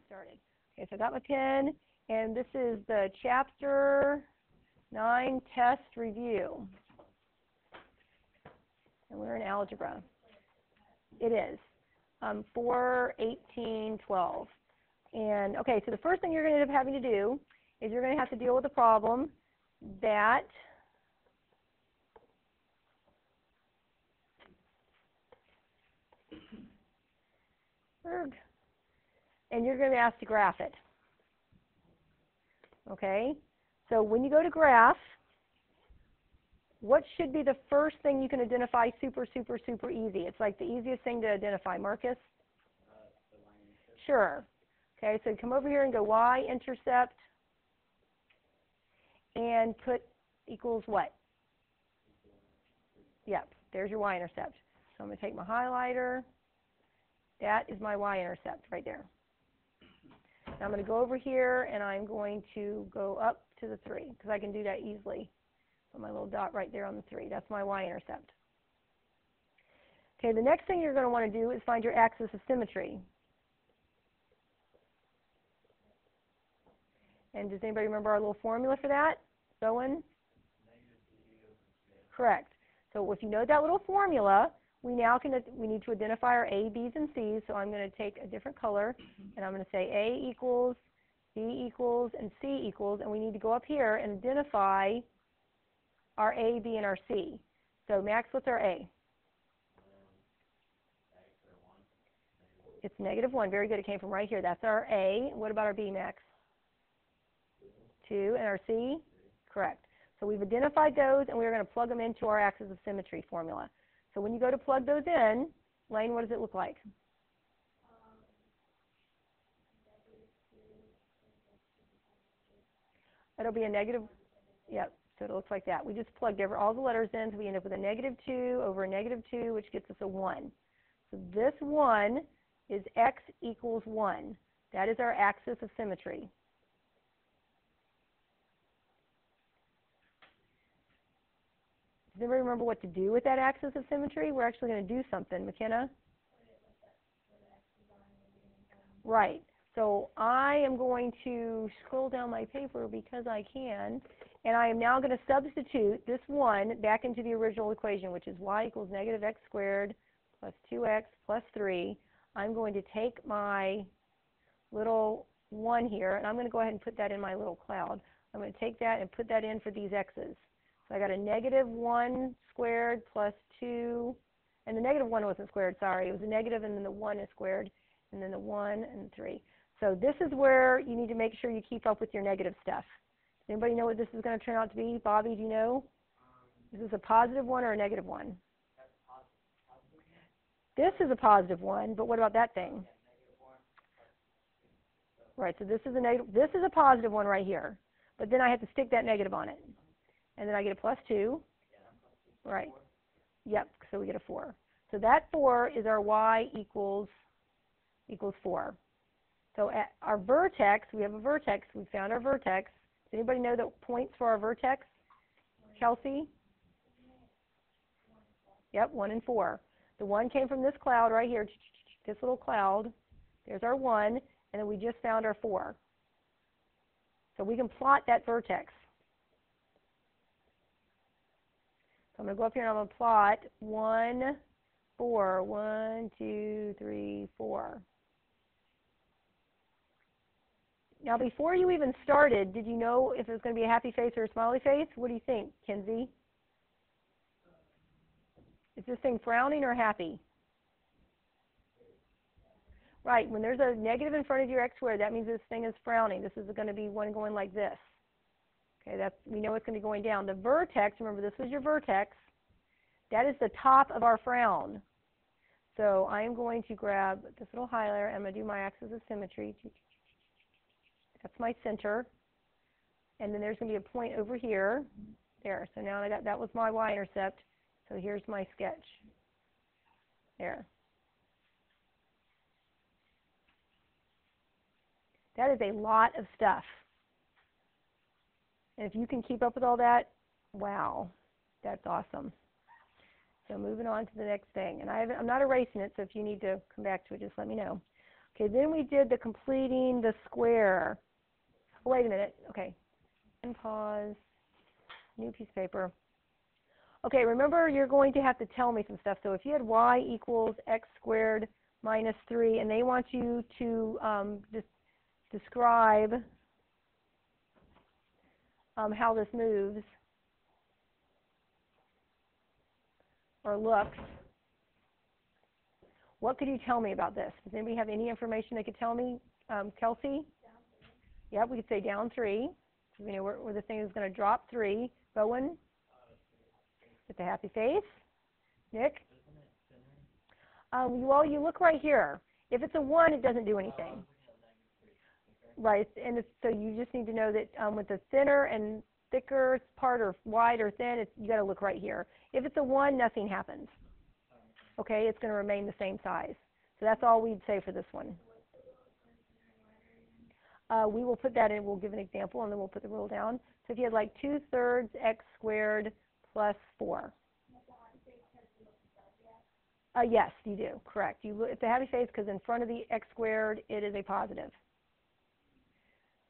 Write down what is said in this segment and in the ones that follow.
started. Okay, so I got my pen, and this is the Chapter 9 test review. And we're in algebra. It is 4, 18, 12. And okay, so the first thing you're going to end up having to do is you're going to have to deal with a problem that and you're going to be asked to graph it. Okay? So when you go to graph, what should be the first thing you can identify super easy? It's like the easiest thing to identify. Marcus? Sure. Okay, so come over here and go y-intercept and put equals what? Yep, there's your y-intercept. So I'm going to take my highlighter. That is my y-intercept right there. Now I'm going to go over here and I'm going to go up to the 3 because I can do that easily. Put my little dot right there on the 3. That's my y-intercept. Okay, the next thing you're going to want to do is find your axis of symmetry. And does anybody remember our little formula for that? Bowen? Correct. So if you know that little formula, we need to identify our A, B's, and C's. So I'm going to take a different color, and I'm going to say A equals, B equals, and C equals. And we need to go up here and identify our A, B, and our C. So Max, what's our A? It's -1. Very good. It came from right here. That's our A. What about our B, Max? 2. And our C? Correct. So we've identified those, and we're going to plug them into our axis of symmetry formula. So when you go to plug those in, Lane, what does it look like? It'll be a negative, yep, so it looks like that. We just plugged all the letters in, so we end up with a -2 over a -2, which gets us a 1. So this 1 is x equals 1. That is our axis of symmetry. Does anybody remember what to do with that axis of symmetry? We're actually going to do something. McKenna? Right. So I am going to scroll down my paper because I can, and I am now going to substitute this 1 back into the original equation, which is y equals -x squared plus 2x plus 3. I'm going to take my little 1 here, and I'm going to go ahead and put that in my little cloud. I'm going to take that and put that in for these x's. So I got a -1 squared plus 2, and the -1 wasn't squared, sorry. It was a negative, and then the 1 is squared, and then the 1 and 3. So this is where you need to make sure you keep up with your negative stuff. Does anybody know what this is going to turn out to be? Bobby, do you know? Is this a positive 1 or a negative 1? This is a positive 1, but what about that thing? Right, so this is a negative. This is a positive 1 right here, but then I have to stick that negative on it. And then I get a plus 2. Right. Yep, so we get a 4. So that 4 is our y equals 4. So at our vertex, we have a vertex. We found our vertex. Does anybody know the points for our vertex? Kelsey? Yep, 1 and 4. The 1 came from this cloud right here, this little cloud. There's our 1, and then we just found our 4. So we can plot that vertex. I'm going to go up here and I'm going to plot 1, 4. 1, 2, 3, 4. Now, before you even started, did you know if it was going to be a happy face or a smiley face? What do you think, Kenzie? Is this thing frowning or happy? Right. When there's a negative in front of your x squared, that means this thing is frowning. This is going to be one going like this. Okay, we know it's going to be going down. The vertex, remember this was your vertex, that is the top of our frown. So I am going to grab this little highlighter, and I'm going to do my axis of symmetry. That's my center. And then there's going to be a point over here. There. So now that was my y-intercept. So here's my sketch. There. That is a lot of stuff. And if you can keep up with all that, wow, that's awesome. So moving on to the next thing. And I'm not erasing it, so if you need to come back to it, just let me know. Okay, then we did the completing the square. Oh, wait a minute. Okay. And pause. New piece of paper. Okay, remember you're going to have to tell me some stuff. So if you had y equals x squared minus 3, and they want you to describe how this moves or looks, what could you tell me about this? Does anybody have any information they could tell me? Kelsey? Yep, we could say down 3. You know, where the thing is going to drop 3. Bowen? With the happy face. Nick? Well, you look right here. If it's a 1, it doesn't do anything. Right, and so you just need to know that with the thinner and thicker part, or wide or thin, you got to look right here. If it's a 1, nothing happens. Okay, it's going to remain the same size. So that's all we'd say for this one. We will put that in. We'll give an example, and then we'll put the rule down. So if you had like 2/3 x squared plus 4. Yes, you do. Correct. You look at the happy face because in front of the x squared, it is a positive.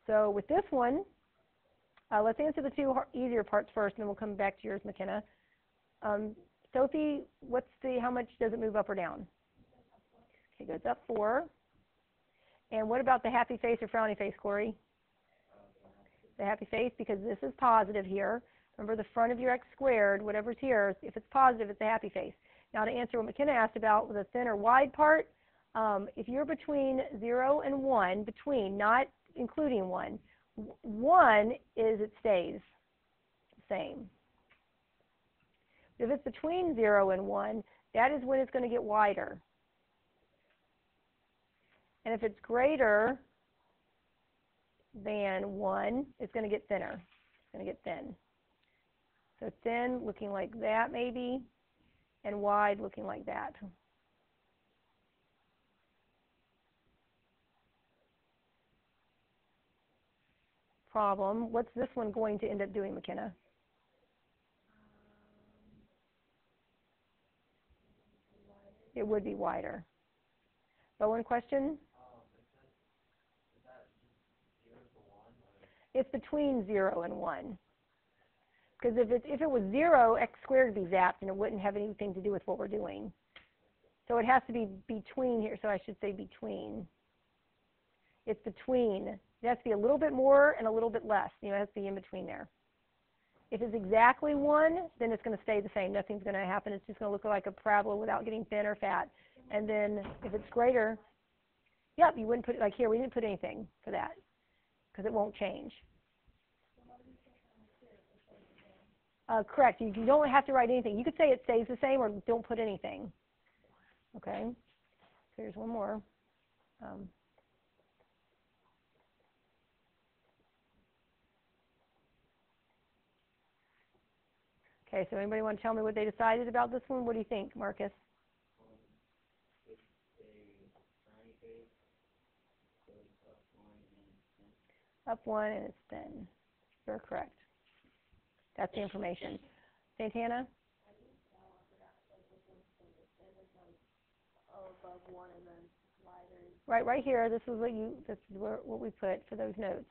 So with this one, let's answer the 2 easier parts first, and then we'll come back to yours, McKenna. Sophie, how much does it move up or down? Okay, goes up 4. And what about the happy face or frowny face, Corey? The happy face, because this is positive here. Remember, the front of your x squared, whatever's here, if it's positive, it's a happy face. Now, to answer what McKenna asked about the thin or wide part, if you're between 0 and 1, not including 1, 1 is it stays the same. If it's between 0 and 1, that is when it's going to get wider. And if it's greater than 1, it's going to get thinner. It's going to get thin. So thin looking like that maybe, and wide looking like that. Problem. What's this one going to end up doing, McKenna? It would be wider. Bowen, question? It's between 0 and 1. Because if it was 0, x squared would be zapped, and it wouldn't have anything to do with what we're doing. So it has to be between here. So I should say between. It's between. It has to be a little bit more and a little bit less. You know, it has to be in between there. If it's exactly 1, then it's going to stay the same. Nothing's going to happen. It's just going to look like a parabola without getting thin or fat. And then if it's greater, yep, you wouldn't put it like here. We didn't put anything for that because it won't change. Correct. You don't have to write anything. You could say it stays the same or don't put anything. Okay. So here's one more. Okay, so anybody want to tell me what they decided about this one? What do you think, Marcus? Up 1 and it's thin. You're correct. That's the information. Santana? Right here. This is what we put for those notes.